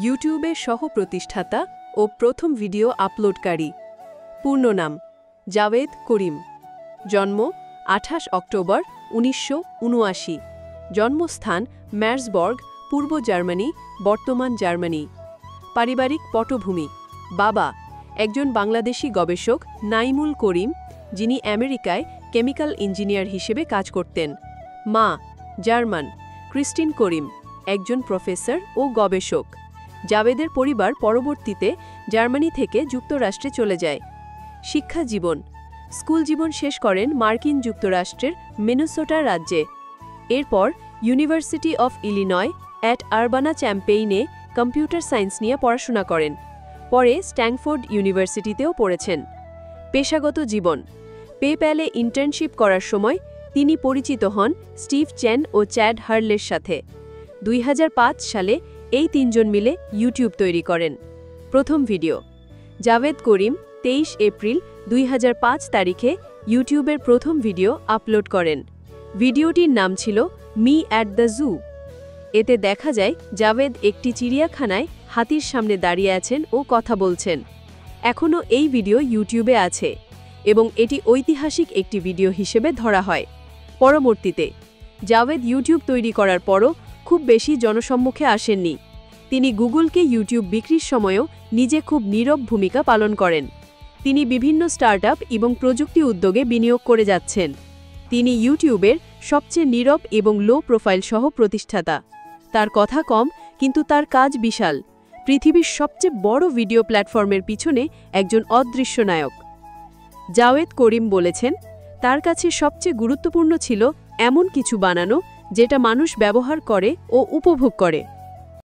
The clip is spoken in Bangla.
ইউটিউবের সহ-প্রতিষ্ঠাতা ও প্রথম ভিডিও আপলোডকারী। পূর্ণ নাম জাভেদ করিম। জন্ম 28 অক্টোবর 1979। জন্মস্থান ম্যার্সবর্গ, পূর্ব জার্মানি, বর্তমান জার্মানি। পারিবারিক পটভূমি: বাবা একজন বাংলাদেশি গবেষক নাইমুল করিম, যিনি আমেরিকায় কেমিক্যাল ইঞ্জিনিয়ার হিসেবে কাজ করতেন। মা জার্মান ক্রিস্টিন করিম, একজন প্রফেসর ও গবেষক। জাভেদের পরিবার পরবর্তীতে জার্মানি থেকে যুক্তরাষ্ট্রে চলে যায়। শিক্ষা জীবন: স্কুল জীবন শেষ করেন মার্কিন যুক্তরাষ্ট্রের মিনেসোটা রাজ্যে। এরপর ইউনিভার্সিটি অফ ইলিনয় অ্যাট আর্বানা-চ্যাম্পেইনে কম্পিউটার সায়েন্স নিয়ে পড়াশোনা করেন। পরে স্ট্যানফোর্ড ইউনিভার্সিটিতেও পড়েছেন। পেশাগত জীবন: পেপ্যালে ইন্টার্নশিপ করার সময় তিনি পরিচিত হন স্টিভ চেন ও চ্যাড হার্লের সাথে। 2005 সালে এই তিনজন মিলে ইউটিউব তৈরি করেন। প্রথম ভিডিও: জাভেদ করিম 23 এপ্রিল 2005 তারিখে ইউটিউবের প্রথম ভিডিও আপলোড করেন। ভিডিওটির নাম ছিল মি অ্যাট দ্য জু। এতে দেখা যায় জাভেদ একটি চিড়িয়াখানায় হাতির সামনে দাঁড়িয়ে আছেন ও কথা বলছেন। এখনও এই ভিডিও ইউটিউবে আছে এবং এটি ঐতিহাসিক একটি ভিডিও হিসেবে ধরা হয়। পরবর্তীতে জাভেদ ইউটিউব তৈরি করার পরও খুব বেশি জনসম্মুখে আসেননি। তিনি গুগলকে ইউটিউব বিক্রির সময়ও নিজে খুব নীরব ভূমিকা পালন করেন। তিনি বিভিন্ন স্টার্টআপ এবং প্রযুক্তি উদ্যোগে বিনিয়োগ করে যাচ্ছেন। তিনি ইউটিউবের সবচেয়ে নীরব এবং লো প্রোফাইল সহ প্রতিষ্ঠাতা। তার কথা কম, কিন্তু তার কাজ বিশাল। পৃথিবীর সবচেয়ে বড় ভিডিও প্ল্যাটফর্মের পিছনে একজন অদৃশ্য নায়ক। জাভেদ করিম বলেছেন, তার কাছে সবচেয়ে গুরুত্বপূর্ণ ছিল এমন কিছু বানানো যেটা মানুষ ব্যবহার করে ও উপভোগ করে।